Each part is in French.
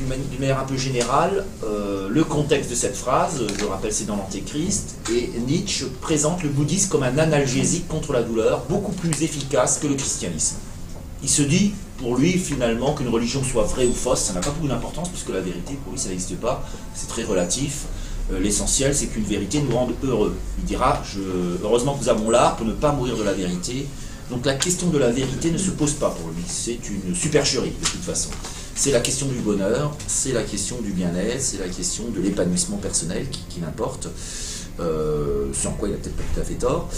d'une manière un peu générale, le contexte de cette phrase, je rappelle, c'est dans l'Antéchrist, et Nietzsche présente le bouddhisme comme un analgésique contre la douleur, beaucoup plus efficace que le christianisme. Il se dit, pour lui, finalement, qu'une religion soit vraie ou fausse, ça n'a pas beaucoup d'importance, puisque la vérité, pour lui, ça n'existe pas, c'est très relatif. L'essentiel, c'est qu'une vérité nous rende heureux. Il dira, heureusement que nous avons l'art pour ne pas mourir de la vérité. Donc la question de la vérité ne se pose pas pour lui, c'est une supercherie, de toute façon. C'est la question du bonheur, c'est la question du bien-être, c'est la question de l'épanouissement personnel qui l'importe, ce en quoi il n'a peut-être pas tout à fait tort.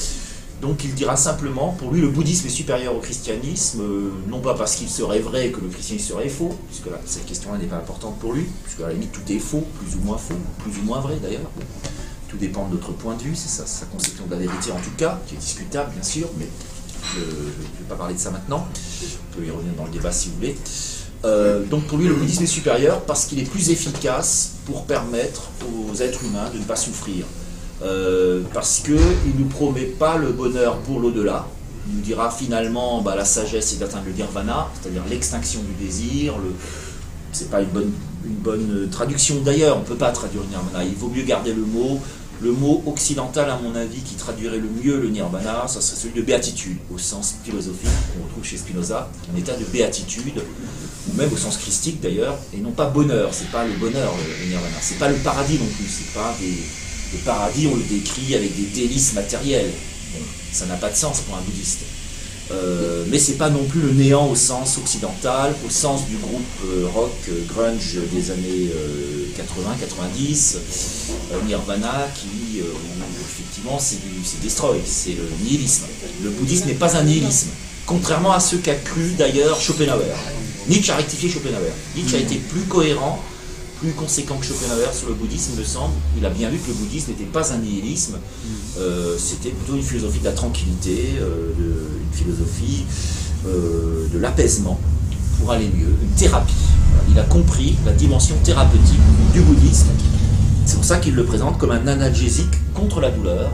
Donc il dira simplement, pour lui le bouddhisme est supérieur au christianisme, non pas parce qu'il serait vrai que le christianisme serait faux, puisque là, cette question-là n'est pas importante pour lui, puisque à la limite tout est faux, plus ou moins vrai d'ailleurs. Bon, tout dépend de notre point de vue, c'est sa conception de la vérité en tout cas, qui est discutable bien sûr, mais je ne vais pas parler de ça maintenant, on peut y revenir dans le débat si vous voulez. Donc pour lui le bouddhisme est supérieur parce qu'il est plus efficace pour permettre aux êtres humains de ne pas souffrir. Parce qu'il ne nous promet pas le bonheur pour l'au-delà. Il nous dira finalement la sagesse c'est d'atteindre le nirvana, c'est-à-dire l'extinction du désir. C'est pas une bonne traduction d'ailleurs, on ne peut pas traduire le nirvana, il vaut mieux garder le mot occidental à mon avis qui traduirait le mieux le nirvana, ça serait celui de béatitude, au sens philosophique qu'on retrouve chez Spinoza, un état de béatitude, ou même au sens christique d'ailleurs, et non pas bonheur, c'est pas le bonheur le nirvana, c'est pas le paradis non plus, c'est pas le paradis on le décrit avec des délices matérielles, bon, ça n'a pas de sens pour un bouddhiste. Mais c'est pas non plus le néant au sens occidental, au sens du groupe rock grunge des années 80-90, Nirvana, qui effectivement c'est destroy, c'est le nihilisme. Le bouddhisme n'est pas un nihilisme, contrairement à ce qu'a cru d'ailleurs Schopenhauer. Nietzsche a rectifié Schopenhauer. Nietzsche a été plus cohérent, plus conséquent que Schopenhauer sur le bouddhisme, il me semble. Il a bien vu que le bouddhisme n'était pas un nihilisme, c'était plutôt une philosophie de la tranquillité, une philosophie de l'apaisement pour aller mieux, une thérapie. Il a compris la dimension thérapeutique du bouddhisme. C'est pour ça qu'il le présente comme un analgésique contre la douleur,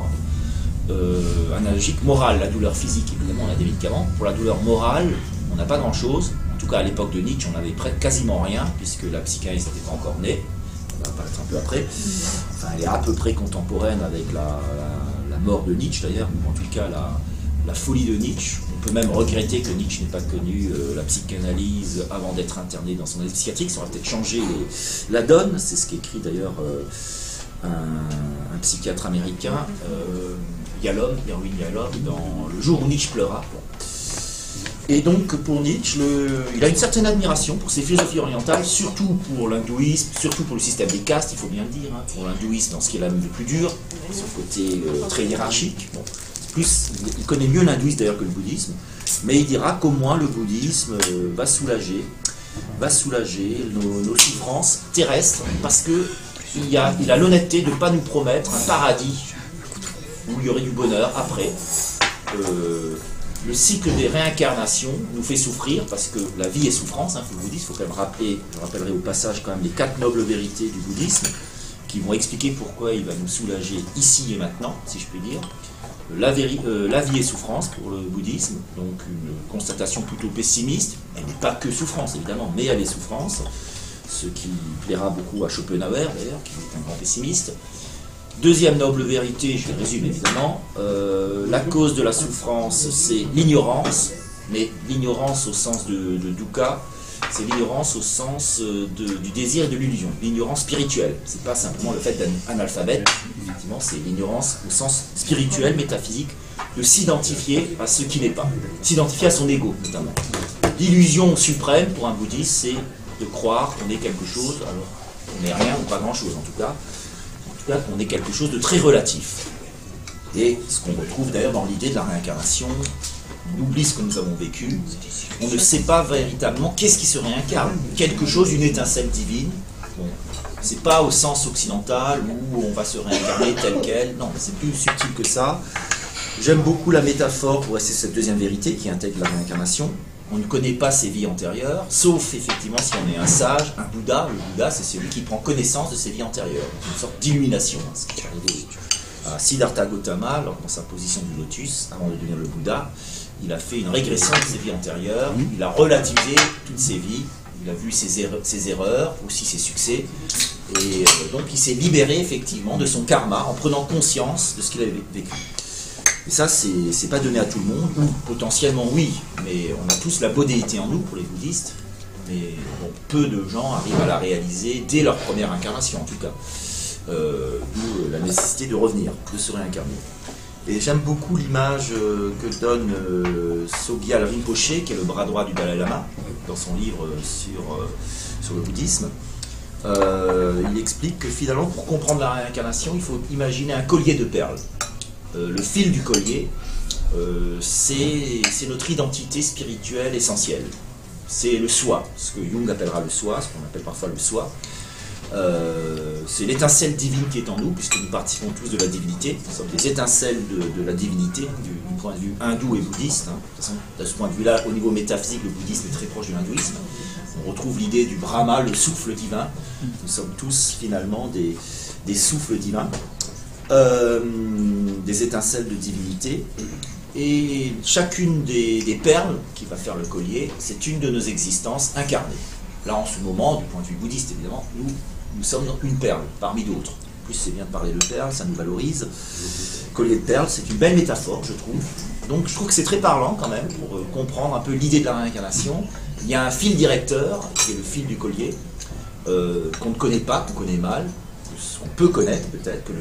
un analgésique moral. La douleur physique, évidemment, on a des médicaments. Pour la douleur morale, on n'a pas grand-chose. En tout cas, à l'époque de Nietzsche, on n'avait quasiment rien, puisque la psychanalyse n'était pas encore née. Elle va apparaître un peu après. Enfin, elle est à peu près contemporaine avec la mort de Nietzsche, d'ailleurs, ou en tout cas la folie de Nietzsche. On peut même regretter que Nietzsche n'ait pas connu la psychanalyse avant d'être interné dans son analyse psychiatrique. Ça aurait peut-être changé la donne. C'est ce qu'écrit d'ailleurs un psychiatre américain, Yalom, Irwin Yalom, dans Le jour où Nietzsche pleura. Et donc pour Nietzsche, il a une certaine admiration pour ces philosophies orientales, surtout pour l'hindouisme, surtout pour le système des castes, il faut bien le dire, hein, pour l'hindouisme dans ce qui est le plus dur, son côté très hiérarchique. Bon, il connaît mieux l'hindouisme d'ailleurs que le bouddhisme, mais il dira qu'au moins le bouddhisme va soulager nos souffrances terrestres, parce qu'il a l'honnêteté de ne pas nous promettre un paradis où il y aurait du bonheur après. Le cycle des réincarnations nous fait souffrir, parce que la vie est souffrance, hein, le bouddhisme, il faut quand même rappeler, je rappellerai au passage quand même les 4 nobles vérités du bouddhisme, qui vont expliquer pourquoi il va nous soulager ici et maintenant, si je puis dire. La vie est souffrance pour le bouddhisme, donc une constatation plutôt pessimiste, elle n'est pas que souffrance évidemment, mais elle est souffrance, ce qui plaira beaucoup à Schopenhauer d'ailleurs, qui est un grand pessimiste. Deuxième noble vérité, je résume évidemment, la cause de la souffrance c'est l'ignorance, mais l'ignorance au sens de dukkha, c'est l'ignorance au sens du désir et de l'illusion, l'ignorance spirituelle, c'est pas simplement le fait d'être analphabète, effectivement c'est l'ignorance au sens spirituel, métaphysique, de s'identifier à ce qui n'est pas, s'identifier à son ego notamment. L'illusion suprême pour un bouddhiste c'est de croire qu'on est quelque chose, alors on n'est rien ou pas grand chose en tout cas qu'on est quelque chose de très relatif. Et ce qu'on retrouve d'ailleurs dans l'idée de la réincarnation, on oublie ce que nous avons vécu, on ne sait pas véritablement qu'est-ce qui se réincarne, quelque chose, une étincelle divine. Bon, c'est pas au sens occidental où on va se réincarner tel quel, non, c'est plus subtil que ça. J'aime beaucoup la métaphore pour rester cette deuxième vérité qui intègre la réincarnation. On ne connaît pas ses vies antérieures, sauf effectivement si on est un sage, un Bouddha. Le Bouddha, c'est celui qui prend connaissance de ses vies antérieures. Une sorte d'illumination. Hein, ce qui est arrivé à Siddhartha Gautama, dans sa position du lotus, avant de devenir le Bouddha. Il a fait une régression de ses vies antérieures, il a relativisé toutes ses vies, il a vu ses erreurs, aussi ses succès, et donc il s'est libéré effectivement de son karma en prenant conscience de ce qu'il avait vécu. Et ça, c'est pas donné à tout le monde, ou potentiellement oui, mais on a tous la bodhéité en nous pour les bouddhistes, mais bon, peu de gens arrivent à la réaliser dès leur première incarnation en tout cas. D'où la nécessité de revenir, de se réincarner. Et j'aime beaucoup l'image que donne Sogyal Rinpoché, qui est le bras droit du Dalai Lama, dans son livre sur le bouddhisme. Il explique que finalement, pour comprendre la réincarnation, il faut imaginer un collier de perles. Le fil du collier, c'est notre identité spirituelle essentielle. C'est le soi, ce que Jung appellera le soi, ce qu'on appelle parfois le soi. C'est l'étincelle divine qui est en nous, puisque nous participons tous de la divinité. Nous sommes des étincelles de la divinité, du point de vue hindou et bouddhiste. De toute façon, de ce point de vue-là, au niveau métaphysique, le bouddhisme est très proche de l'hindouisme. On retrouve l'idée du Brahma, le souffle divin. Nous sommes tous finalement des souffles divins, des étincelles de divinité. Et chacune des perles qui va faire le collier, c'est une de nos existences incarnées. Là, en ce moment, du point de vue bouddhiste, évidemment, nous sommes une perle parmi d'autres. En plus, c'est bien de parler de perles, ça nous valorise. Collier de perles, c'est une belle métaphore, je trouve. Donc, je trouve que c'est très parlant, quand même, pour comprendre un peu l'idée de la réincarnation. Il y a un fil directeur, qui est le fil du collier, qu'on ne connaît pas, qu'on connaît mal. On peut connaître, peut-être, que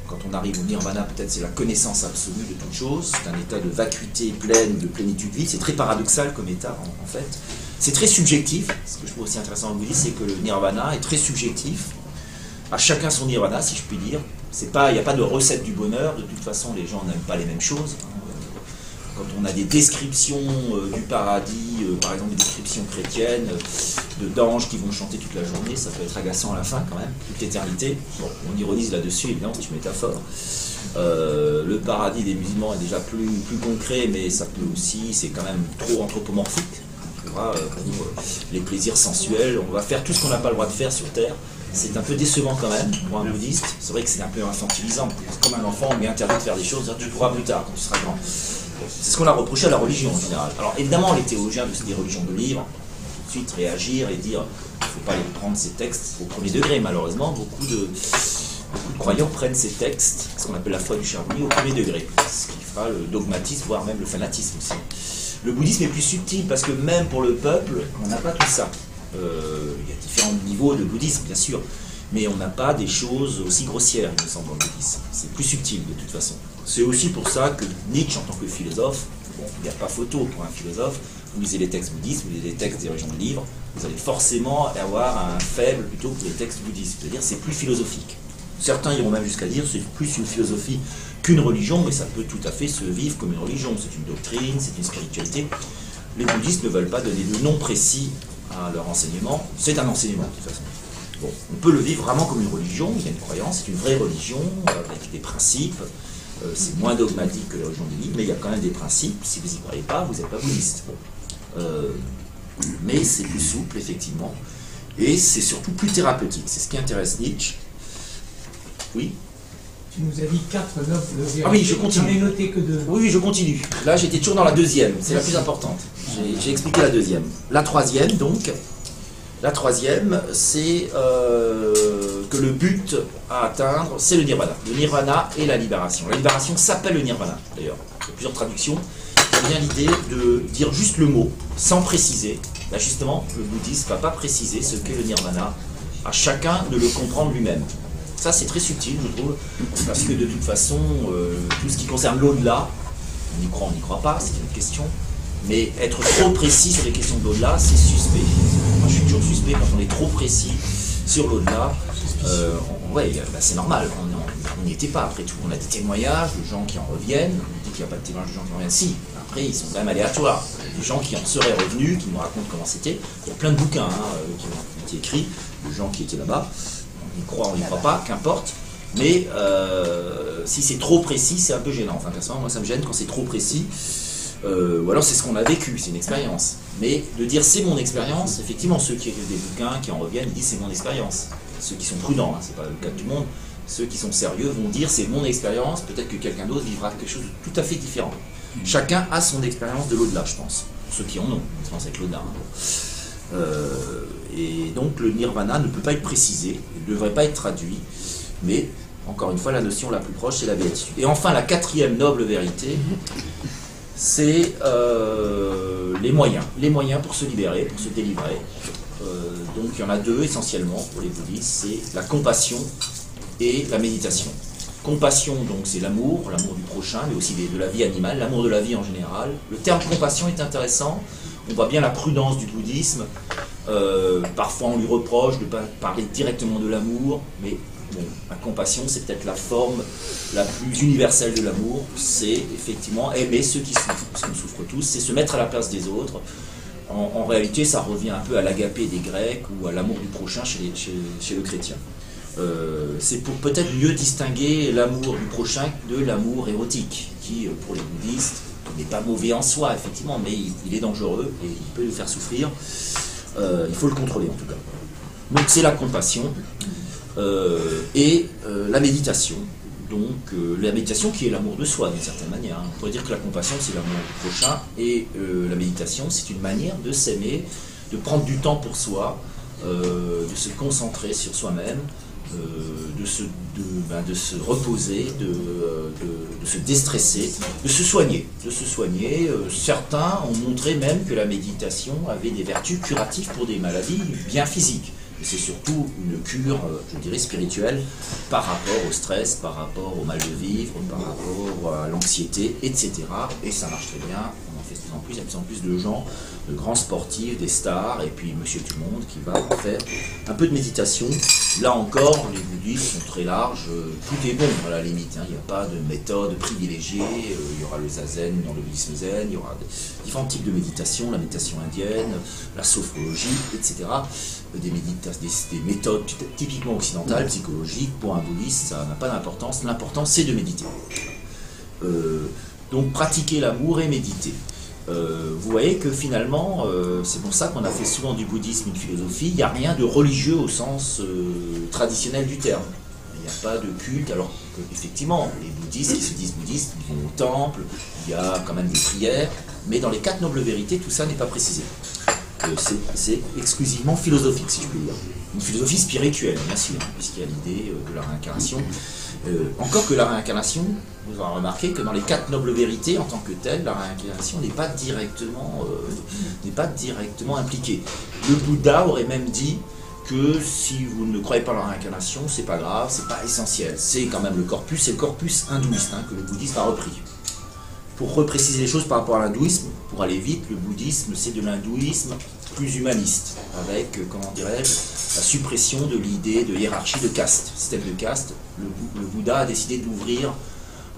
quand on arrive au nirvana, peut-être c'est la connaissance absolue de toute chose. C'est un état de vacuité pleine, de plénitude vide. C'est très paradoxal comme état, en fait. C'est très subjectif. Ce que je trouve aussi intéressant en bouddhisme, c'est que le nirvana est très subjectif. À chacun son nirvana, si je puis dire. Il n'y a pas de recette du bonheur. De toute façon, les gens n'aiment pas les mêmes choses. Quand on a des descriptions du paradis, par exemple des descriptions chrétiennes, d'anges qui vont chanter toute la journée, ça peut être agaçant à la fin quand même, toute l'éternité. Bon, on ironise là-dessus, évidemment, c'est une métaphore. Le paradis des musulmans est déjà plus concret, mais ça peut aussi, c'est quand même trop anthropomorphique. Pour les plaisirs sensuels, on va faire tout ce qu'on n'a pas le droit de faire sur Terre. C'est un peu décevant quand même pour un bouddhiste. C'est vrai que c'est un peu infantilisant. C'est comme un enfant, on lui est interdit de faire des choses, tu pourras plus tard quand tu seras grand. C'est ce qu'on a reproché à la religion en général. Alors évidemment, les théologiens des religions de livres, tout de suite réagir et dire qu'il ne faut pas les prendre ces textes au premier degré. Malheureusement, beaucoup de croyants prennent ces textes, ce qu'on appelle la foi du charbonnier, au premier degré. Ce qui fera le dogmatisme, voire même le fanatisme aussi. Le bouddhisme est plus subtil parce que même pour le peuple, on n'a pas tout ça. Il y a différents niveaux de bouddhisme, bien sûr, mais on n'a pas des choses aussi grossières, il me semble, dans le bouddhisme. C'est plus subtil, de toute façon. C'est aussi pour ça que Nietzsche, en tant que philosophe, bon, il n'y a pas photo pour un philosophe, vous lisez les textes bouddhistes, vous lisez les textes des religions de livres, vous allez forcément avoir un faible plutôt que les textes bouddhistes. C'est-à-dire c'est plus philosophique. Certains iront même jusqu'à dire c'est plus une philosophie qu'une religion, mais ça peut tout à fait se vivre comme une religion. C'est une doctrine, c'est une spiritualité. Les bouddhistes ne veulent pas donner de nom précis à leur enseignement. C'est un enseignement, de toute façon. Bon, on peut le vivre vraiment comme une religion, il y a une croyance, c'est une vraie religion, avec des principes. C'est moins dogmatique que la religion des livres, mais il y a quand même des principes. Si vous n'y croyez pas, vous n'êtes pas bouddhiste. Bon. Mais c'est plus souple, effectivement. Et c'est surtout plus thérapeutique. C'est ce qui intéresse Nietzsche. Oui. Tu nous as dit 4 notes. Ah oui, je continue. J'en ai noté que 2. Oui, je continue. Là, j'étais toujours dans la deuxième. C'est la plus importante. J'ai expliqué la deuxième. La troisième, donc. La troisième, c'est que le but à atteindre, c'est le nirvana. Le nirvana et la libération. La libération s'appelle le nirvana, d'ailleurs. Il y a plusieurs traductions. Il y a bien l'idée de dire juste le mot, sans préciser. Là, justement, le bouddhisme ne va pas préciser ce qu'est le nirvana. À chacun de le comprendre lui-même. Ça, c'est très subtil, je trouve, parce que de toute façon, tout ce qui concerne l'au-delà, on y croit, on n'y croit pas, c'est une question. Mais être trop précis sur les questions de l'au-delà, c'est suspect. Moi, je suis toujours suspect quand on est trop précis sur l'au-delà. Ouais, bah, c'est normal, on n'y était pas après tout. On a des témoignages de gens qui en reviennent. On dit qu'il n'y a pas de témoignages de gens qui en reviennent. Si, après, ils sont quand même aléatoires. Il y a des gens qui en seraient revenus, qui nous racontent comment c'était. Il y a plein de bouquins qui ont été écrits, de gens qui étaient là-bas. On y croit, on n'y croit pas, qu'importe. Mais si c'est trop précis, c'est un peu gênant. Enfin, personnellement, moi, ça me gêne quand c'est trop précis. Ou alors c'est ce qu'on a vécu, c'est une expérience. Mais de dire c'est mon expérience, effectivement, ceux qui écrivent des bouquins, qui en reviennent, disent c'est mon expérience. Ceux qui sont prudents, hein, c'est pas le cas de tout le monde, ceux qui sont sérieux vont dire c'est mon expérience, peut-être que quelqu'un d'autre vivra quelque chose de tout à fait différent. Chacun a son expérience de l'au-delà, je pense. Pour ceux qui en ont, je pense avec l'au-delà. Et donc le nirvana ne peut pas être précisé, il ne devrait pas être traduit, mais encore une fois la notion la plus proche c'est la béatitude. Et enfin la quatrième noble vérité, c'est les moyens pour se libérer, pour se délivrer. Donc il y en a deux essentiellement pour les bouddhistes, c'est la compassion et la méditation. Compassion, donc c'est l'amour du prochain, mais aussi de la vie animale, l'amour de la vie en général. Le terme compassion est intéressant, on voit bien la prudence du bouddhisme. Parfois on lui reproche de ne pas parler directement de l'amour, mais bon, la compassion c'est peut-être la forme la plus universelle de l'amour, c'est effectivement aimer ceux qui souffrent, parce qu'on souffre tous, c'est se mettre à la place des autres. En réalité ça revient un peu à l'agapé des Grecs ou à l'amour du prochain chez le chrétien. C'est pour peut-être mieux distinguer l'amour du prochain de l'amour érotique, qui pour les bouddhistes n'est pas mauvais en soi effectivement, mais il est dangereux et il peut nous faire souffrir. Il faut le contrôler en tout cas. Donc c'est la compassion et la méditation. Donc la méditation qui est l'amour de soi d'une certaine manière. On pourrait dire que la compassion c'est l'amour du prochain et la méditation c'est une manière de s'aimer, de prendre du temps pour soi, de se concentrer sur soi-même, de se reposer, de se déstresser, de se soigner. Certains ont montré même que la méditation avait des vertus curatives pour des maladies bien physiques. Et c'est surtout une cure, je dirais, spirituelle par rapport au stress, par rapport au mal de vivre, par rapport à l'anxiété, etc. Et ça marche très bien, on en fait de plus en plus, il y a de plus en plus de gens, de grands sportifs, des stars, et puis monsieur tout le monde qui va faire un peu de méditation. Là encore, les bouddhistes sont très larges, tout est bon à la limite, il n'y a pas de méthode privilégiée, il y aura le zazen dans le bouddhisme zen, il y aura différents types de méditation, la méditation indienne, la sophrologie, etc. Des méthodes typiquement occidentales, psychologiques, pour un bouddhiste, ça n'a pas d'importance. L'important, c'est de méditer. Donc, pratiquer l'amour et méditer. Vous voyez que finalement, c'est pour ça qu'on a fait souvent du bouddhisme une philosophie. Il n'y a rien de religieux au sens traditionnel du terme. Il n'y a pas de culte, alors qu'effectivement, les bouddhistes qui se disent bouddhistes, ils vont au temple, il y a quand même des prières, mais dans les 4 nobles vérités, tout ça n'est pas précisé. C'est exclusivement philosophique, si je puis dire. Une philosophie spirituelle, bien sûr, puisqu'il y a l'idée de la réincarnation. Encore que la réincarnation, vous aurez remarqué que dans les 4 nobles vérités, en tant que telle, la réincarnation n'est pas directement impliquée. Le Bouddha aurait même dit que si vous ne croyez pas à la réincarnation, c'est pas grave, c'est pas essentiel. C'est quand même le corpus hindouiste que le bouddhisme a repris. Pour repréciser les choses par rapport à l'hindouisme, pour aller vite, le bouddhisme c'est de l'hindouisme plus humaniste, avec, comment dirais-je, la suppression de l'idée de hiérarchie de caste. Système de caste, le Bouddha a décidé d'ouvrir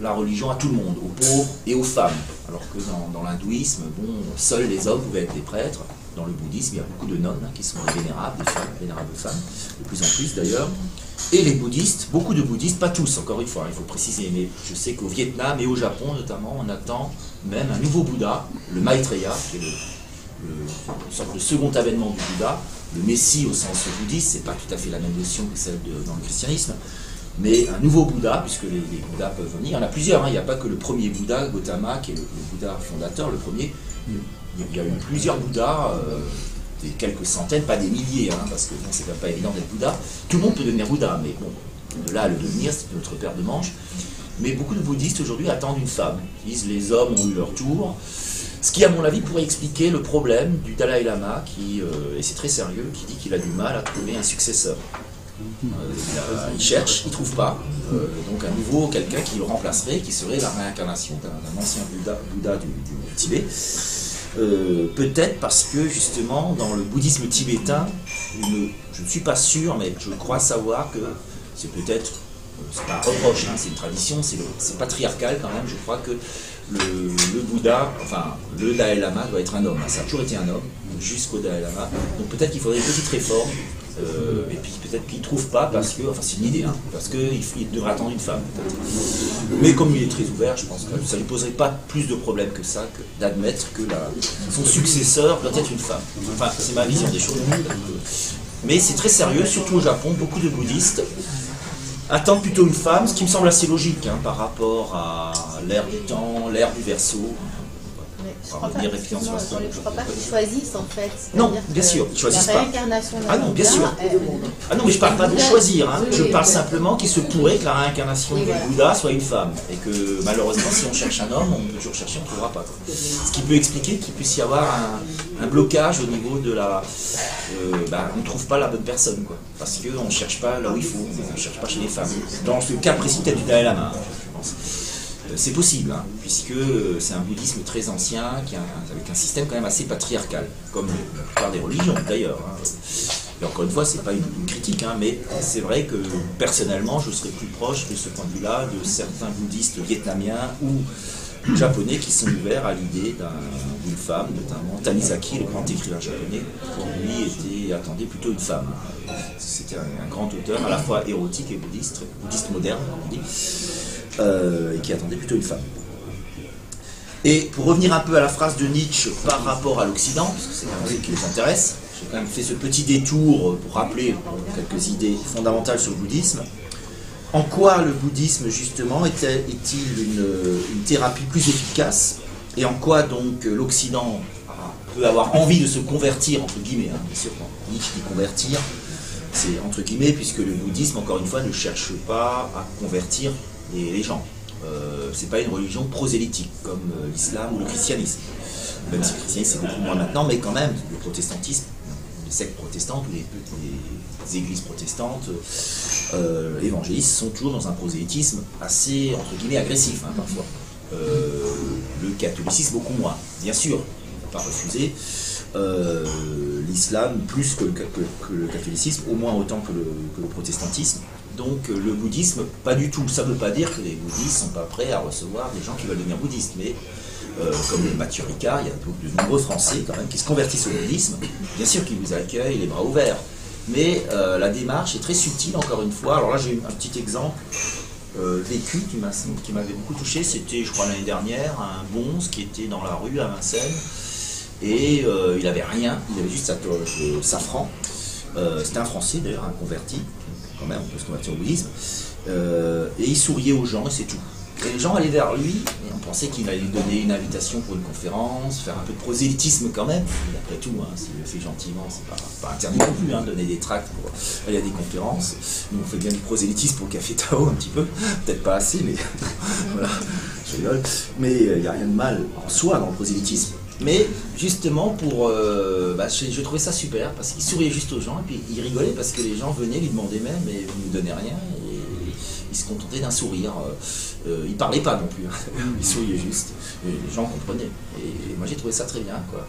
la religion à tout le monde, aux pauvres et aux femmes. Alors que dans l'hindouisme, bon, seuls les hommes pouvaient être des prêtres. Dans le bouddhisme, il y a beaucoup de nonnes qui sont des vénérables femmes, de plus en plus d'ailleurs. Et les bouddhistes, beaucoup de bouddhistes, pas tous encore une fois, il faut préciser, mais je sais qu'au Vietnam et au Japon notamment, on attend même un nouveau Bouddha, le Maitreya, qui est une sorte de second avènement du Bouddha. Le Messie au sens bouddhiste, c'est pas tout à fait la même notion que celle dans le christianisme, mais un nouveau Bouddha, puisque les Bouddhas peuvent venir. Il y en a plusieurs, il n'y a pas que le premier Bouddha, Gautama, qui est le Bouddha fondateur, le premier. Il y a eu plusieurs Bouddhas, des quelques centaines, pas des milliers, parce que bon, c'est pas évident d'être Bouddha. Tout le monde peut devenir Bouddha, mais bon, de là à le devenir, c'est notre paire de manches. Mais beaucoup de bouddhistes aujourd'hui attendent une femme. Ils disent les hommes ont eu leur tour. Ce qui, à mon avis, pourrait expliquer le problème du Dalai Lama, et c'est très sérieux, qui dit qu'il a du mal à trouver un successeur. Il cherche, il ne trouve pas. Donc à nouveau, quelqu'un qui le remplacerait, qui serait la réincarnation d'un ancien Bouddha du Tibet. Peut-être parce que justement dans le bouddhisme tibétain, je ne suis pas sûr, mais je crois savoir que c'est peut-être, c'est pas un reproche, c'est une tradition, c'est patriarcal quand même, je crois que le Bouddha, enfin le Dalai Lama doit être un homme, ça a toujours été un homme, jusqu'au Dalai Lama, donc peut-être qu'il faudrait une petite réforme, et puis peut-être qu'il ne trouve pas parce que, enfin c'est une idée, parce qu'il devrait attendre une femme peut-être. Mais comme il est très ouvert, je pense que ça ne lui poserait pas plus de problèmes que ça, d'admettre que son successeur doit être une femme. Enfin, c'est ma vision des choses. Mais c'est très sérieux, surtout au Japon, beaucoup de bouddhistes attendent plutôt une femme, ce qui me semble assez logique par rapport à l'ère du temps, l'ère du Verseau. On va revenir effectivement sur ça. Je ne crois pas qu'ils choisissent en fait. Non, bien sûr, ils ne choisissent pas. La réincarnation Ah non, bien sûr. Ah non, mais je ne parle pas de choisir, hein. Je parle simplement qu'il se pourrait que la réincarnation du Bouddha soit une femme. Et que malheureusement, si on cherche un homme, on peut toujours chercher, on ne trouvera pas. Ce qui peut expliquer qu'il puisse y avoir un blocage au niveau de la... on ne trouve pas la bonne personne, quoi. Parce qu'on ne cherche pas là où il faut, on ne cherche pas chez les femmes. Dans ce cas précis, peut-être du Dalai Lama, je pense. C'est possible, hein, puisque c'est un bouddhisme très ancien, avec un système quand même assez patriarcal, comme la plupart des religions d'ailleurs. Hein. Et encore une fois, c'est pas une critique, hein, mais c'est vrai que personnellement, je serais plus proche de ce point de vue-là de certains bouddhistes vietnamiens ou japonais qui sont ouverts à l'idée d'une femme, notamment Tanizaki, le grand écrivain japonais, qui lui attendait plutôt une femme. C'était un grand auteur, à la fois érotique et bouddhiste moderne, on dit. Et qui attendait plutôt une femme. Et pour revenir un peu à la phrase de Nietzsche par rapport à l'Occident, parce que c'est un truc qui les intéresse, j'ai quand même fait ce petit détour pour rappeler quelques idées fondamentales sur le bouddhisme. En quoi le bouddhisme, justement, est-il une thérapie plus efficace, et en quoi donc l'Occident peut avoir envie de se convertir, entre guillemets, hein, bien sûr, Nietzsche dit convertir, c'est entre guillemets, puisque le bouddhisme, encore une fois, ne cherche pas à convertir les gens. C'est pas une religion prosélytique comme l'islam ou le christianisme. Même si le christianisme c'est beaucoup moins maintenant, mais quand même, le protestantisme, les sectes protestantes ou les églises protestantes évangélistes sont toujours dans un prosélytisme assez, entre guillemets, agressif, hein, parfois. Le catholicisme beaucoup moins, bien sûr, on ne va pas refuser. L'islam plus que le catholicisme, au moins autant que le protestantisme. Donc le bouddhisme, pas du tout. Ça ne veut pas dire que les bouddhistes ne sont pas prêts à recevoir des gens qui veulent devenir bouddhistes, mais comme le Mathieu Ricard, il y a de nombreux Français quand même qui se convertissent au bouddhisme. Bien sûr qu'ils vous accueillent les bras ouverts, mais la démarche est très subtile, encore une fois. Alors là j'ai un petit exemple vécu qui m'avait beaucoup touché. C'était, je crois, l'année dernière, un bonze qui était dans la rue à Vincennes, et il n'avait rien, il avait juste sa toge safran. C'était un Français d'ailleurs, un converti, quand même, on peut se convertir au bouddhisme, et il souriait aux gens et c'est tout. Et les gens allaient vers lui, et on pensait qu'il allait lui donner une invitation pour une conférence, faire un peu de prosélytisme quand même. Et après tout, hein, s'il le fait gentiment, c'est pas interdit non plus, hein, donner des tracts pour aller à des conférences. Nous on fait bien du prosélytisme pour Café Tao un petit peu, peut-être pas assez, mais voilà, je rigole. Mais il n'y a rien de mal en soi dans le prosélytisme. Mais justement, je trouvais ça super, parce qu'il souriait juste aux gens, et puis il rigolait parce que les gens venaient lui demander même, mais vous ne nous donnez rien, et il se contentait d'un sourire. Il parlait pas non plus, hein. Il souriait juste, et les gens comprenaient. Et moi j'ai trouvé ça très bien, quoi.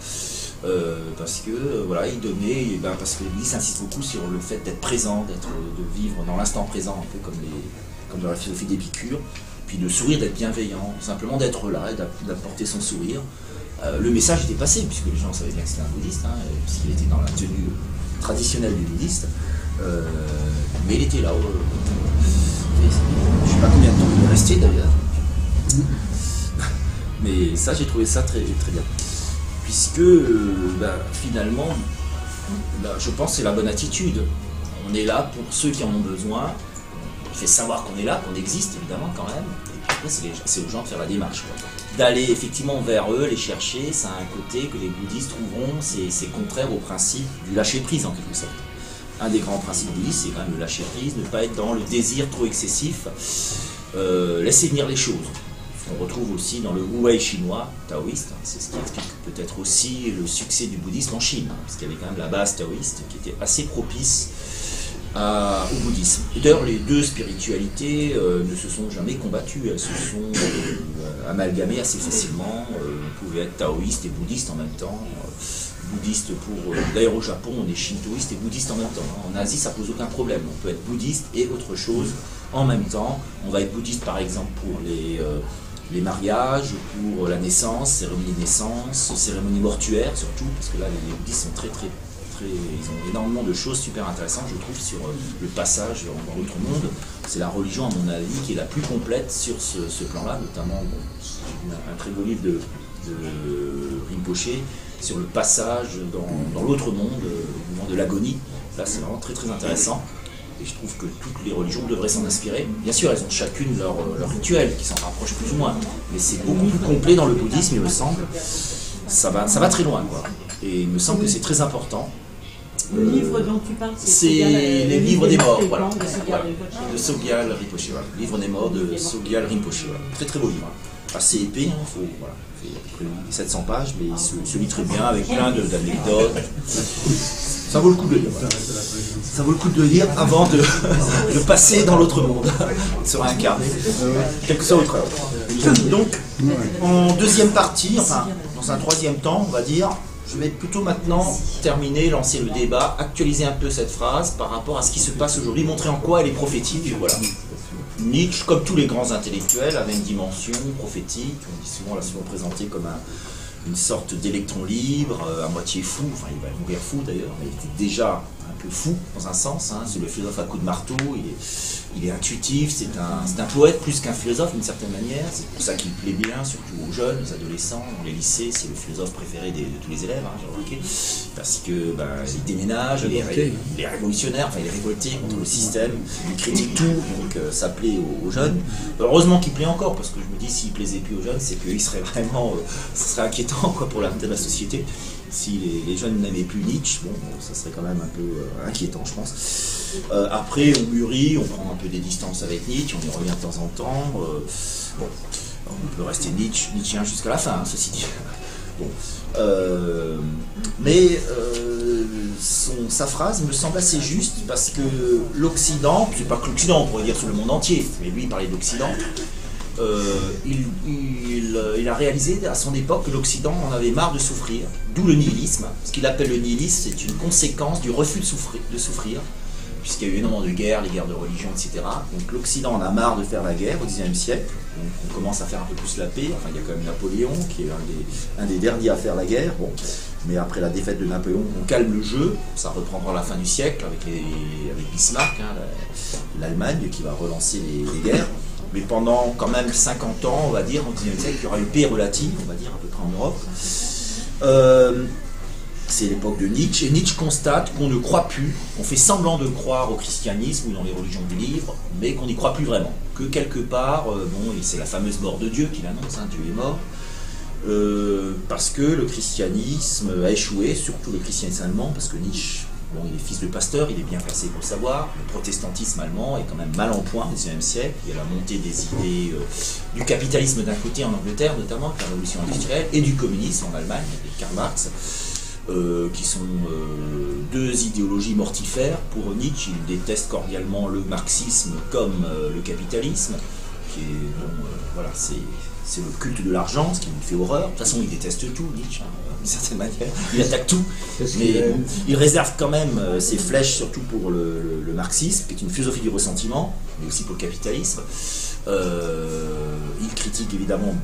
Parce que voilà, il donnait, parce que l'Église insiste beaucoup sur le fait d'être présent, de vivre dans l'instant présent, un peu comme dans la philosophie d'Épicure, puis de sourire, d'être bienveillant, simplement d'être là et d'apporter son sourire. Le message était passé, puisque les gens savaient bien que c'était un bouddhiste, hein, puisqu'il était dans la tenue traditionnelle du bouddhiste, mais il était là. Je ne sais pas combien de temps il est resté d'ailleurs. Mais ça, j'ai trouvé ça très, très bien. Puisque finalement, je pense que c'est la bonne attitude. On est là pour ceux qui en ont besoin. On fait savoir qu'on est là, qu'on existe évidemment quand même. Et puis après, c'est aux gens de faire la démarche, quoi. D'aller effectivement vers eux, les chercher, ça a un côté que les bouddhistes trouveront, c'est contraire au principe du lâcher-prise en quelque sorte. Un des grands principes bouddhistes, c'est quand même le lâcher-prise, ne pas être dans le désir trop excessif, laisser venir les choses. On retrouve aussi dans le Wu-Wei chinois, taoïste, hein, c'est ce qui explique peut-être aussi le succès du bouddhisme en Chine, hein, parce qu'il y avait quand même la base taoïste qui était assez propice au bouddhisme. D'ailleurs, les deux spiritualités ne se sont jamais combattues, elles se sont amalgamées assez facilement. On pouvait être taoïste et bouddhiste en même temps. Bouddhiste pour... D'ailleurs, au Japon, on est shintoïste et bouddhiste en même temps. En Asie, ça pose aucun problème. On peut être bouddhiste et autre chose en même temps. On va être bouddhiste, par exemple, pour les mariages, pour la naissance, cérémonie de naissance, cérémonie mortuaire surtout, parce que là, les bouddhistes sont très, ils ont énormément de choses super intéressantes, je trouve, sur le passage dans l'autre monde. C'est la religion, à mon avis, qui est la plus complète sur ce plan-là, notamment un très beau livre de Rinpoche sur le passage dans l'autre monde, au moment de l'agonie. Là, c'est vraiment très très intéressant. Et je trouve que toutes les religions devraient s'en inspirer. Bien sûr, elles ont chacune leur rituel qui s'en rapproche plus ou moins, mais c'est beaucoup plus complet dans le bouddhisme, il me semble. ça va très loin, quoi. Et il me semble que c'est très important. Le livre dont tu parles, c'est les livres des morts, voilà. De Sogyal Rinpoché, voilà. Le livre des morts de Sogyal Rinpoché, voilà. Très très beau livre, hein. Assez épais, hein. Faut, voilà. Il fait à peu près 700 pages, mais il se lit très bien avec plein d'anecdotes. Ça vaut le coup de le lire. Ça vaut le coup de le lire avant de passer dans l'autre monde, de se réincarner, quel que soit votre œuvre. Donc, en deuxième partie, enfin, dans un troisième temps, on va dire, je vais plutôt maintenant terminer, lancer le débat, actualiser un peu cette phrase par rapport à ce qui se passe aujourd'hui, montrer en quoi elle est prophétique. Voilà. Nietzsche, comme tous les grands intellectuels, avait une dimension prophétique. On dit souvent, l'a souvent présenté comme une sorte d'électron libre, à moitié fou. Enfin, il va mourir fou d'ailleurs, mais il était déjà un peu fou dans un sens. Hein. C'est le philosophe à coups de marteau. Il est intuitif. C'est un poète plus qu'un philosophe d'une certaine manière. C'est pour ça qu'il plaît bien, surtout aux jeunes, aux adolescents, dans les lycées. C'est le philosophe préféré de tous les élèves, hein, j'ai remarqué. Parce que il déménage, il est révolutionnaire, enfin il est révolté contre le système, il critique tout, donc ça plaît aux jeunes. Heureusement qu'il plaît encore, parce que je me dis s'il plaisait plus aux jeunes, c'est qu'il serait vraiment, ce serait inquiétant quoi, pour l'avenir de la société. Si les jeunes n'aimaient plus Nietzsche, bon, ça serait quand même un peu inquiétant, je pense. Après, on mûrit, on prend un peu des distances avec Nietzsche, on y revient de temps en temps. Bon, on peut rester Nietzschéen jusqu'à la fin, hein, ceci dit. Bon, mais sa phrase me semble assez juste parce que l'Occident, c'est pas que l'Occident, on pourrait dire sur le monde entier, mais lui il parlait d'Occident. Il a réalisé à son époque que l'Occident en avait marre de souffrir, d'où le nihilisme. Ce qu'il appelle le nihilisme, c'est une conséquence du refus de souffrir, puisqu'il y a eu énormément de guerres, les guerres de religion, etc. Donc l'Occident en a marre de faire la guerre au XIXe siècle, donc on commence à faire un peu plus la paix. Enfin, il y a quand même Napoléon qui est un des derniers à faire la guerre. Bon. Mais après la défaite de Napoléon, on calme le jeu, ça reprendra à la fin du siècle avec Bismarck, hein, l'Allemagne qui va relancer les guerres. Mais pendant quand même 50 ans, on va dire, au XIXe siècle, il y aura une paix relative, on va dire, à peu près en Europe. C'est l'époque de Nietzsche, et Nietzsche constate qu'on ne croit plus, on fait semblant de croire au christianisme ou dans les religions du livre, mais qu'on n'y croit plus vraiment. Que quelque part, bon, c'est la fameuse mort de Dieu qu'il annonce, hein, Dieu est mort, parce que le christianisme a échoué, surtout le christianisme allemand, parce que Nietzsche, bon, il est fils de pasteur, il est bien placé pour le savoir. Le protestantisme allemand est quand même mal en point au XIXe siècle. Il y a la montée des idées du capitalisme d'un côté en Angleterre, notamment, avec la révolution industrielle, et du communisme en Allemagne, avec Karl Marx, qui sont deux idéologies mortifères. Pour Nietzsche, il déteste cordialement le marxisme comme le capitalisme, qui est, bon, voilà, c'est le culte de l'argent, ce qui lui fait horreur. De toute façon, il déteste tout, Nietzsche, hein, d'une certaine manière. Il attaque tout. Mais bon, il réserve quand même ses flèches, surtout pour le marxisme, qui est une philosophie du ressentiment, mais aussi pour le capitalisme. Il critique évidemment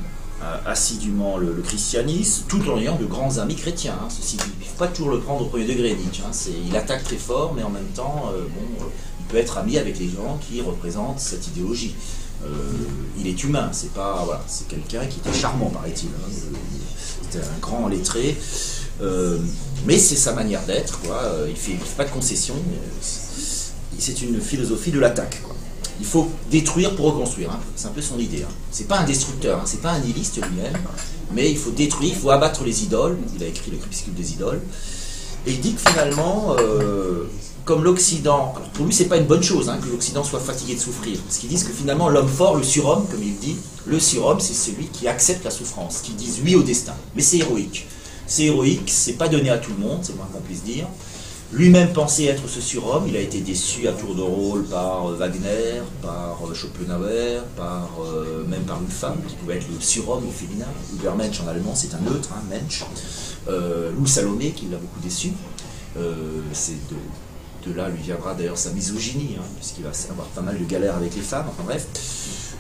assidûment le christianisme, tout en ayant de grands amis chrétiens. Hein. Ceci dit, il ne faut pas toujours le prendre au premier degré, Nietzsche. Hein. Il attaque très fort, mais en même temps, il peut être ami avec les gens qui représentent cette idéologie. Il est humain, c'est pas, voilà, c'est quelqu'un qui était charmant, paraît-il. Hein. C'était un grand lettré, mais c'est sa manière d'être, quoi. Il fait pas de concessions. C'est une philosophie de l'attaque, quoi. Il faut détruire pour reconstruire, hein. C'est un peu son idée. Hein. C'est pas un destructeur, hein. C'est pas un nihiliste lui-même, mais il faut détruire, il faut abattre les idoles. Il a écrit le crépuscule des idoles, et il dit que finalement, comme l'Occident, alors pour lui c'est pas une bonne chose, hein, que l'Occident soit fatigué de souffrir, parce qu'ils disent que finalement l'homme fort, le surhomme, comme il dit, le surhomme c'est celui qui accepte la souffrance, qui dit oui au destin, mais c'est héroïque. C'est héroïque, c'est pas donné à tout le monde, c'est le moins qu'on puisse dire. Lui-même pensait être ce surhomme, il a été déçu à tour de rôle par Wagner, par Schopenhauer, même par une femme qui pouvait être le surhomme au féminin. Übermensch en allemand, c'est un neutre, hein, Mensch. Lou Salomé qui l'a beaucoup déçu. C'est de là lui viendra d'ailleurs sa misogynie, hein, puisqu'il va avoir pas mal de galères avec les femmes, enfin bref.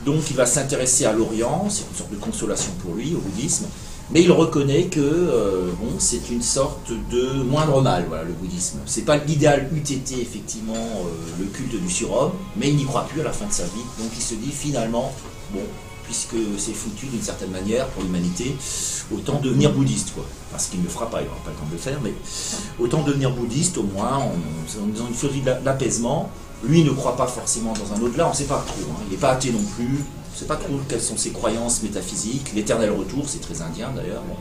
Donc il va s'intéresser à l'Orient, c'est une sorte de consolation pour lui, au bouddhisme. Mais il reconnaît que bon, c'est une sorte de moindre mal, voilà, le bouddhisme. C'est pas l'idéal UTT, effectivement, le culte du surhomme, mais il n'y croit plus à la fin de sa vie. Donc il se dit finalement, bon, puisque c'est foutu d'une certaine manière pour l'humanité, autant devenir bouddhiste, quoi. Enfin, ce qu'il ne fera pas, il n'aura pas le temps de le faire, mais autant devenir bouddhiste, au moins, en faisant une philosophie de l'apaisement. Lui ne croit pas forcément dans un au-delà, on ne sait pas trop, hein. Il n'est pas athée non plus. On ne sait pas trop quelles sont ses croyances métaphysiques. L'éternel retour, c'est très indien d'ailleurs. Bon.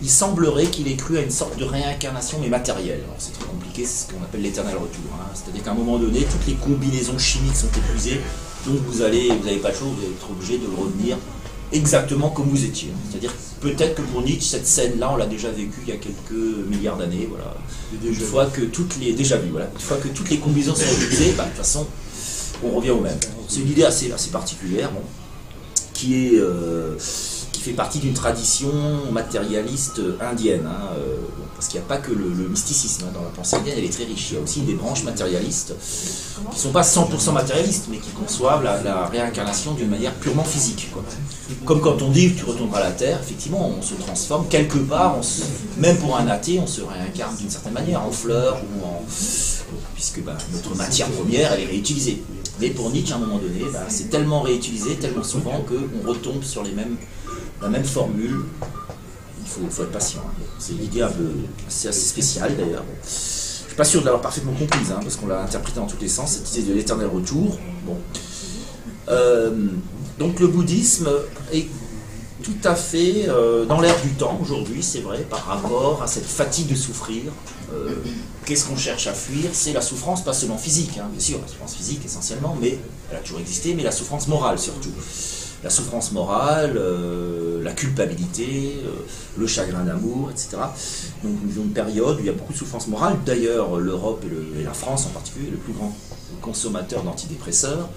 il semblerait qu'il ait cru à une sorte de réincarnation mais matérielle. Alors c'est très compliqué, c'est ce qu'on appelle l'éternel retour. Hein. C'est-à-dire qu'à un moment donné, toutes les combinaisons chimiques sont épuisées, donc vous n'avez pas le choix, vous allez être obligé de le revenir exactement comme vous étiez. C'est-à-dire peut-être que pour Nietzsche, cette scène-là, on l'a déjà vécue il y a quelques milliards d'années. Voilà. Une fois que toutes les combinaisons sont épuisées, de toute façon, on revient au même. C'est une idée assez particulière, bon, qui fait partie d'une tradition matérialiste indienne. Hein, parce qu'il n'y a pas que le mysticisme hein, dans la pensée indienne, elle est très riche. Il y a aussi des branches matérialistes qui ne sont pas 100% matérialistes, mais qui conçoivent la réincarnation d'une manière purement physique. Quoi. Comme quand on dit que tu retourneras à la Terre, effectivement, on se transforme quelque part, même pour un athée, on se réincarne d'une certaine manière, en fleurs, puisque notre matière première, elle est réutilisée. Mais pour Nietzsche, à un moment donné, c'est tellement réutilisé, tellement souvent, qu'on retombe sur la même formule. Il faut être patient. Hein. C'est une idée assez spéciale d'ailleurs. Je ne suis pas sûr de l'avoir parfaitement comprise, hein, parce qu'on l'a interprétée dans tous les sens, cette idée de l'éternel retour. Bon. Donc le bouddhisme est tout à fait dans l'air du temps aujourd'hui, c'est vrai, par rapport à cette fatigue de souffrir. Qu'est-ce qu'on cherche à fuir? C'est la souffrance, pas seulement physique, hein, bien sûr, la souffrance physique essentiellement, mais elle a toujours existé, mais la souffrance morale surtout. La souffrance morale, la culpabilité, le chagrin d'amour, etc. Donc une période où il y a beaucoup de souffrance morale. D'ailleurs, l'Europe et la France en particulier, le plus grand consommateur d'antidépresseurs.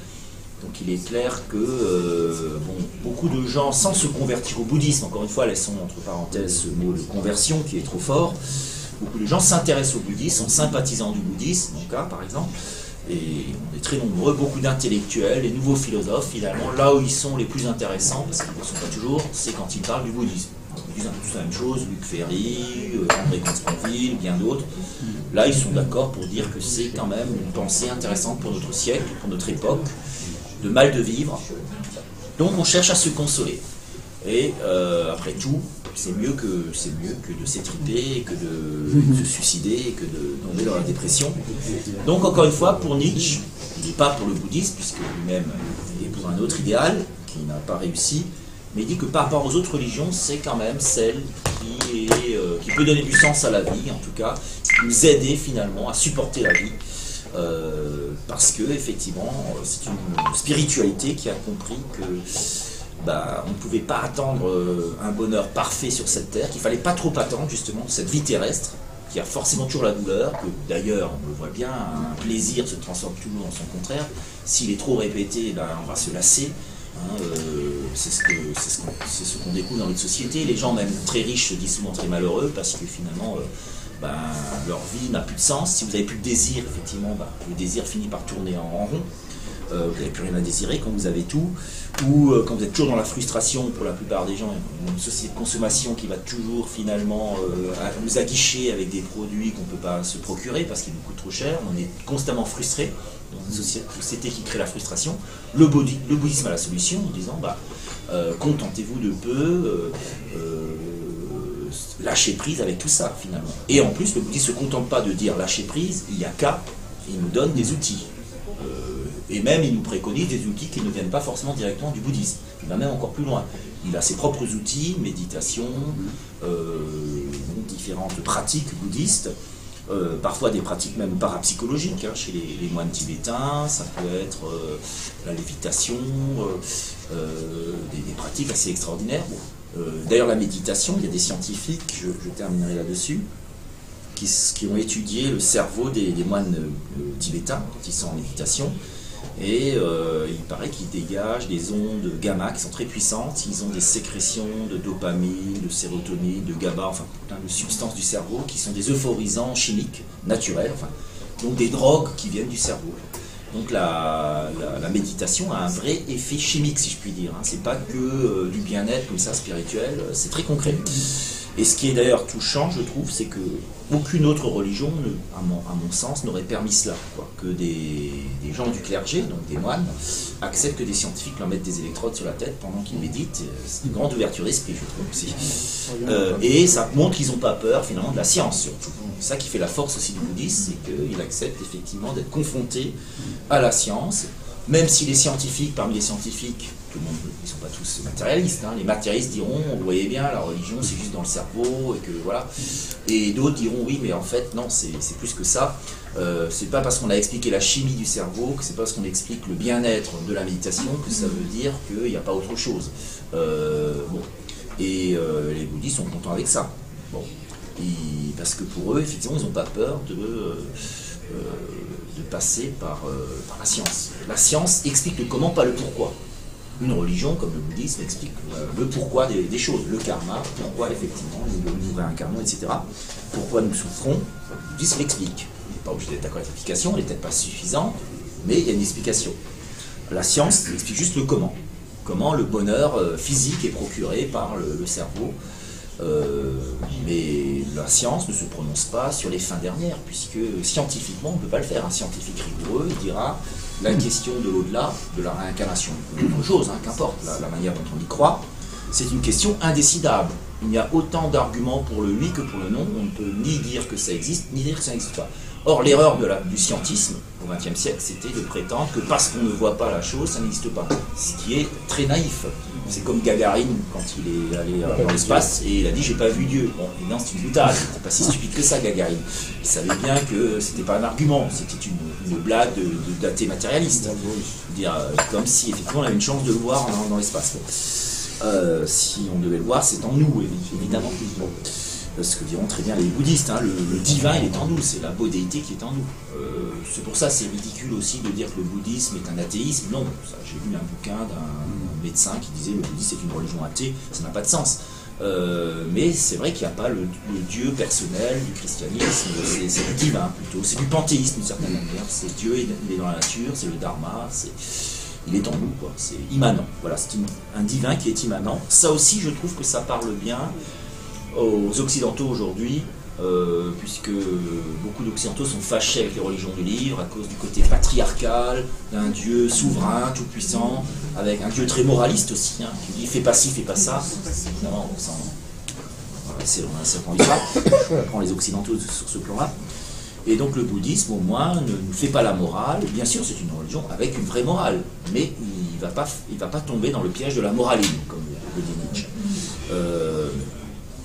Donc il est clair que beaucoup de gens, sans se convertir au bouddhisme, encore une fois, laissons entre parenthèses ce mot de conversion qui est trop fort, beaucoup de gens s'intéressent au bouddhisme, sont sympathisants du bouddhisme, mon cas par exemple, et on est très nombreux, beaucoup d'intellectuels, les nouveaux philosophes, finalement, là où ils sont les plus intéressants, parce qu'ils ne le sont pas toujours, c'est quand ils parlent du bouddhisme. Ils disent un peu tous la même chose, Luc Ferry, André Consponville, bien d'autres. Là, ils sont d'accord pour dire que c'est quand même une pensée intéressante pour notre siècle, pour notre époque, de mal de vivre. Donc on cherche à se consoler. Et après tout, c'est mieux que de s'étriper, que de se suicider, que de tomber dans la dépression. Donc encore une fois, pour Nietzsche, il n'est pas pour le bouddhisme, puisque lui-même est pour un autre idéal, qui n'a pas réussi, mais il dit que par rapport aux autres religions, c'est quand même celle qui peut donner du sens à la vie, en tout cas, qui peut nous aider finalement à supporter la vie. Parce que effectivement c'est une spiritualité qui a compris que on ne pouvait pas attendre un bonheur parfait sur cette terre, qu'il ne fallait pas trop attendre justement cette vie terrestre qui a forcément toujours la douleur, que d'ailleurs on le voit bien, un plaisir se transforme toujours en son contraire, s'il est trop répété on va se lasser. Hein, c'est ce qu'on découvre dans notre société. Les gens même très riches se disent souvent très malheureux parce que finalement leur vie n'a plus de sens. Si vous n'avez plus de désir, effectivement, le désir finit par tourner en rond. Vous n'avez plus rien à désirer quand vous avez tout. Ou quand vous êtes toujours dans la frustration, pour la plupart des gens, une société de consommation qui va toujours finalement nous aguicher avec des produits qu'on ne peut pas se procurer parce qu'ils nous coûtent trop cher. On est constamment frustré dans une société qui crée la frustration. Le bouddhisme a la solution en disant contentez-vous de peu. Lâcher prise avec tout ça finalement. Et en plus, le bouddhisme ne se contente pas de dire lâcher prise, il n'y a qu'à, il nous donne des outils. Et même il nous préconise des outils qui ne viennent pas forcément directement du bouddhisme. Il va même encore plus loin. Il a ses propres outils, méditation, différentes pratiques bouddhistes, parfois des pratiques même parapsychologiques, hein, chez les moines tibétains, ça peut être la lévitation, des pratiques assez extraordinaires. D'ailleurs, la méditation, il y a des scientifiques, je terminerai là-dessus, qui ont étudié le cerveau des moines tibétains quand ils sont en méditation. Et il paraît qu'ils dégagent des ondes gamma qui sont très puissantes. Ils ont des sécrétions de dopamine, de sérotonine, de GABA, enfin plein de substances du cerveau qui sont des euphorisants chimiques, naturels, donc des drogues qui viennent du cerveau. Donc la méditation a un vrai effet chimique, si je puis dire. Hein. C'est pas que du bien-être comme ça spirituel, c'est très concret. Et ce qui est d'ailleurs touchant, je trouve, c'est que aucune autre religion, à mon sens, n'aurait permis cela. Que des gens du clergé, donc des moines, acceptent que des scientifiques leur mettent des électrodes sur la tête pendant qu'ils méditent. C'est une grande ouverture d'esprit, je trouve aussi. Et ça montre qu'ils n'ont pas peur, finalement, de la science, surtout. C'est ça qui fait la force aussi du bouddhisme, c'est qu'il accepte effectivement d'être confronté à la science, Même si les scientifiques, parmi les scientifiques, tout le monde, ils ne sont pas tous matérialistes, hein, les matérialistes diront, vous voyez bien, la religion c'est juste dans le cerveau, et que voilà. Et d'autres diront, oui, mais en fait, non, c'est plus que ça. C'est pas parce qu'on a expliqué la chimie du cerveau, que c'est pas parce qu'on explique le bien-être de la méditation, que ça veut dire qu'il n'y a pas autre chose. Bon. Et les bouddhistes sont contents avec ça. Bon. Parce que pour eux, effectivement, ils n'ont pas peur de passer par la science. La science explique le comment, pas le pourquoi. Une religion, comme le bouddhisme, explique le pourquoi des choses. Le karma, pourquoi effectivement nous réincarnons, etc. Pourquoi nous souffrons, le bouddhisme l'explique. Il n'est pas obligé d'être d'accord avec l'explication, elle n'est peut-être pas suffisante, mais il y a une explication. La science explique juste le comment. Comment le bonheur physique est procuré par le cerveau. Mais la science ne se prononce pas sur les fins dernières, puisque scientifiquement, on ne peut pas le faire. Un scientifique rigoureux, il dira la question de l'au-delà, de la réincarnation, autre chose, hein, qu'importe, la manière dont on y croit, c'est une question indécidable. Il y a autant d'arguments pour le oui que pour le non, on ne peut ni dire que ça existe, ni dire que ça n'existe pas. Or, l'erreur du scientisme au XXe siècle, c'était de prétendre que parce qu'on ne voit pas la chose, ça n'existe pas. Ce qui est très naïf. C'est comme Gagarine, quand il est allé dans l'espace, et il a dit « j'ai pas vu Dieu ». Bon, non, c'est une boutade, c'était pas si stupide que ça, Gagarine. Il savait bien que c'était pas un argument, c'était une blague d'athée matérialiste. Dire, comme si, effectivement, on avait une chance de le voir dans l'espace. Si on devait le voir, c'est en nous, évidemment. Ce que diront très bien les bouddhistes, hein, le divin il est en nous, c'est la bodhéité qui est en nous. C'est pour ça c'est ridicule aussi de dire que le bouddhisme est un athéisme. Non, j'ai lu un bouquin d'un médecin qui disait le bouddhisme est une religion athée, ça n'a pas de sens. Mais c'est vrai qu'il n'y a pas le Dieu personnel du christianisme, c'est le divin plutôt, c'est du panthéisme d'une certaine manière, c'est Dieu, il est dans la nature, c'est le dharma, il est en nous, quoi. C'est immanent. Voilà, c'est un divin qui est immanent. Ça aussi je trouve que ça parle bien aux Occidentaux aujourd'hui, puisque beaucoup d'Occidentaux sont fâchés avec les religions du livre à cause du côté patriarcal, d'un Dieu souverain, tout-puissant, avec un Dieu très moraliste aussi, hein, qui dit « fais pas ci, fais pas ça ». Évidemment, on a un certain histoire, on prend les Occidentaux sur ce plan-là. Et donc le bouddhisme, au moins, ne fait pas la morale. Bien sûr, c'est une religion avec une vraie morale, mais il ne va pas tomber dans le piège de la moraline, comme le dit Nietzsche.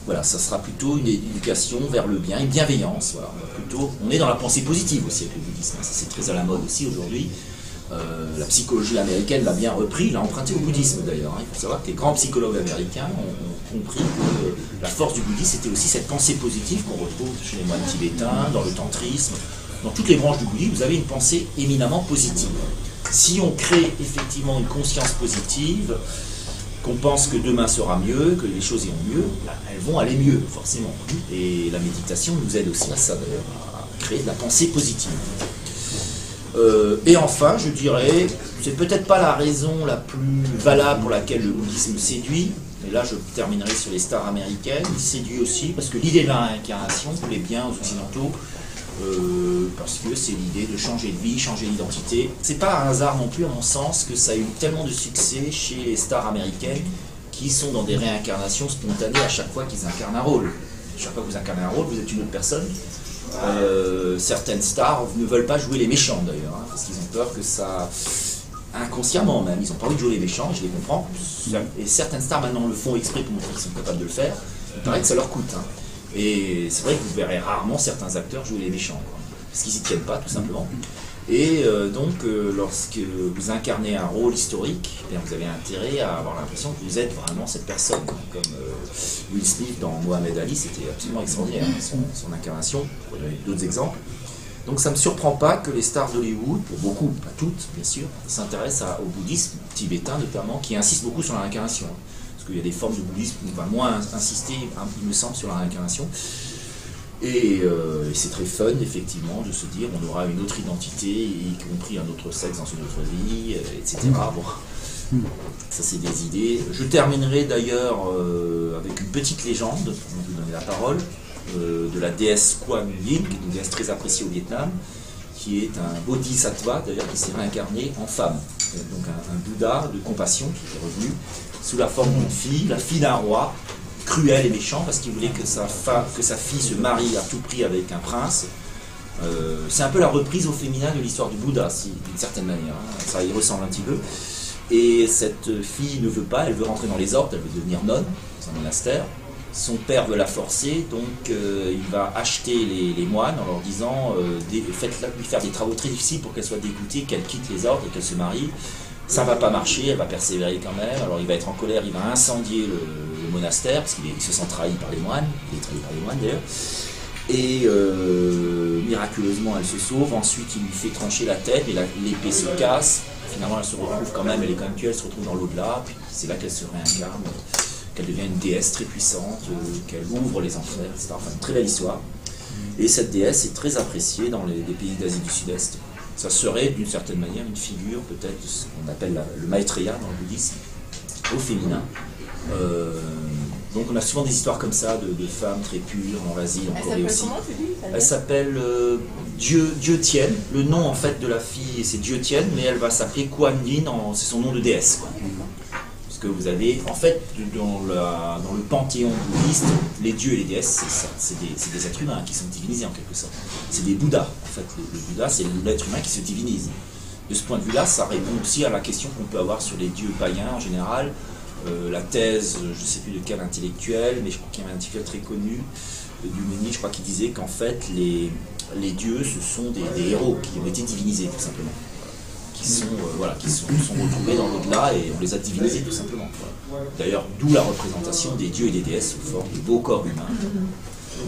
Voilà, ça sera plutôt une éducation vers le bien, une bienveillance. Voilà. On est dans la pensée positive aussi avec le bouddhisme. Ça, c'est très à la mode aussi aujourd'hui. La psychologie américaine l'a bien repris, l'a emprunté au bouddhisme d'ailleurs. Hein. Il faut savoir que les grands psychologues américains ont compris que la force du bouddhisme c'était aussi cette pensée positive qu'on retrouve chez les moines tibétains, dans le tantrisme. Dans toutes les branches du bouddhisme, vous avez une pensée éminemment positive. Si on crée effectivement une conscience positive, qu'on pense que demain sera mieux, que les choses iront mieux, elles vont aller mieux, forcément. Et la méditation nous aide aussi à ça, d'ailleurs, à créer de la pensée positive. Et enfin, je dirais, c'est peut-être pas la raison la plus valable pour laquelle le bouddhisme séduit, mais là je terminerai sur les stars américaines, il séduit aussi parce que l'idée de la réincarnation plaît bien aux Occidentaux, parce que c'est l'idée de changer de vie, changer d'identité. C'est pas un hasard non plus à mon sens que ça a eu tellement de succès chez les stars américaines qui sont dans des réincarnations spontanées à chaque fois qu'ils incarnent un rôle. Chaque fois que vous incarnez un rôle, vous êtes une autre personne. Certaines stars ne veulent pas jouer les méchants d'ailleurs, hein, parce qu'ils ont peur que ça... inconsciemment même, ils n'ont pas envie de jouer les méchants, je les comprends. Et certaines stars maintenant le font exprès pour montrer qu'ils sont capables de le faire. Il paraît que ça leur coûte. Hein. Et c'est vrai que vous verrez rarement certains acteurs jouer les méchants, quoi, parce qu'ils n'y tiennent pas, tout simplement. Et donc, lorsque vous incarnez un rôle historique, eh bien, vous avez intérêt à avoir l'impression que vous êtes vraiment cette personne. Comme Will Smith dans Mohamed Ali, c'était absolument extraordinaire, son incarnation. Je vais donner d'autres exemples. Donc ça ne me surprend pas que les stars d'Hollywood, pour beaucoup, pas toutes, bien sûr, s'intéressent au bouddhisme tibétain notamment, qui insiste beaucoup sur la réincarnation. Parce qu'il y a des formes de bouddhisme qui vont moins insister, il me semble, sur la réincarnation. Et c'est très fun, effectivement, de se dire on aura une autre identité, y compris un autre sexe dans une autre vie, etc. Bon, ça c'est des idées. Je terminerai d'ailleurs avec une petite légende, on va vous donner la parole, de la déesse Kuan Yin, qui est une déesse très appréciée au Vietnam, qui est un bodhisattva, d'ailleurs, qui s'est réincarné en femme. Donc un Bouddha de compassion qui est revenu sous la forme d'une fille, la fille d'un roi, cruel et méchant, parce qu'il voulait que sa fille se marie à tout prix avec un prince, C'est un peu la reprise au féminin de l'histoire du Bouddha, d'une certaine manière. Hein. Ça y ressemble un petit peu. Et cette fille ne veut pas, elle veut rentrer dans les ordres, elle veut devenir nonne dans un monastère. Son père veut la forcer, donc il va acheter les moines en leur disant faites-la lui faire des travaux très difficiles pour qu'elle soit dégoûtée, qu'elle quitte les ordres et qu'elle se marie. Ça va pas marcher, elle va persévérer quand même. Alors il va être en colère, il va incendier le monastère, parce qu'il se sent trahi par les moines, il est trahi par les moines d'ailleurs. Et miraculeusement elle se sauve, ensuite il lui fait trancher la tête et l'épée se casse. Finalement elle se retrouve quand même, elle est quand même tuée, elle se retrouve dans l'au-delà, puis c'est là qu'elle se réincarne, qu'elle devient une déesse très puissante, qu'elle ouvre les enfers, etc. Enfin une très belle histoire. Et cette déesse est très appréciée dans les pays d'Asie du Sud-Est. Ça serait d'une certaine manière une figure peut-être de ce qu'on appelle le Maitreya dans le bouddhisme, au féminin. Donc on a souvent des histoires comme ça de femmes très pures en Asie, en Corée aussi. Comment tu dis? Elle s'appelle Dieu Tien. Le nom en fait de la fille c'est Dieu Tien, mais elle va s'appeler Kuan Yin, c'est son nom de déesse. Quoi. Parce que vous avez, en fait, dans le panthéon bouddhiste, les dieux et les déesses, c'est des êtres humains qui sont divinisés en quelque sorte. C'est des Bouddhas. En fait, le Bouddha, c'est l'être humain qui se divinise. De ce point de vue-là, ça répond aussi à la question qu'on peut avoir sur les dieux païens en général. La thèse, je ne sais plus de quel intellectuel, mais je crois qu'il y a un intellectuel très connu du Muni, je crois qu'il disait qu'en fait les dieux ce sont des héros qui ont été divinisés tout simplement, qui sont retrouvés dans l'au-delà et on les a divinisés tout simplement. Voilà. D'ailleurs, d'où la représentation des dieux et des déesses sous forme de beaux corps humains,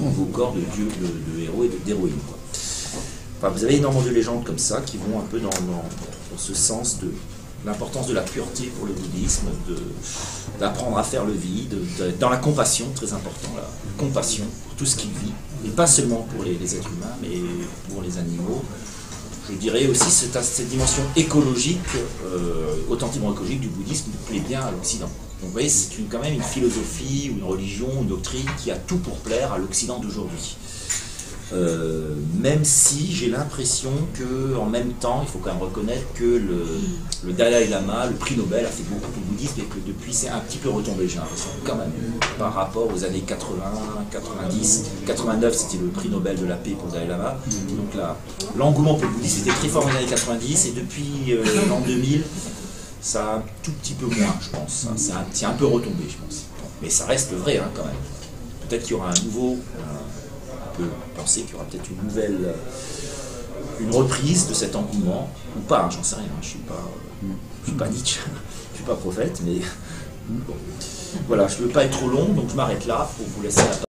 beaux corps de dieux, de héros et d'héroïnes. Enfin, vous avez énormément de légendes comme ça qui vont un peu dans ce sens de l'importance de la pureté pour le bouddhisme, d'apprendre à faire le vide, dans la compassion, très important, la compassion pour tout ce qui vit, et pas seulement pour les êtres humains, mais pour les animaux. Je dirais aussi cette dimension écologique, authentiquement écologique du bouddhisme, plaît bien à l'Occident. Donc vous voyez, c'est quand même une philosophie, ou une religion, une doctrine qui a tout pour plaire à l'Occident d'aujourd'hui. Même si j'ai l'impression qu'en même temps, il faut quand même reconnaître que le Dalai Lama, le prix Nobel, a fait beaucoup pour le bouddhisme et que depuis c'est un petit peu retombé, j'ai l'impression, quand même, par rapport aux années 80, 90, 89 c'était le prix Nobel de la paix pour le Dalai Lama, donc l'engouement pour le bouddhisme était très fort dans les années 90 et depuis l'an 2000, ça a un tout petit peu moins, je pense, c'est un peu retombé, je pense, mais ça reste vrai hein, quand même. Peut-être qu'il y aura un nouveau... On peut penser qu'il y aura peut-être une reprise de cet engouement, ou pas, hein, j'en sais rien, je suis pas Nietzsche, je suis pas prophète, mais bon. Voilà, je ne veux pas être trop long, donc je m'arrête là pour vous laisser la parole.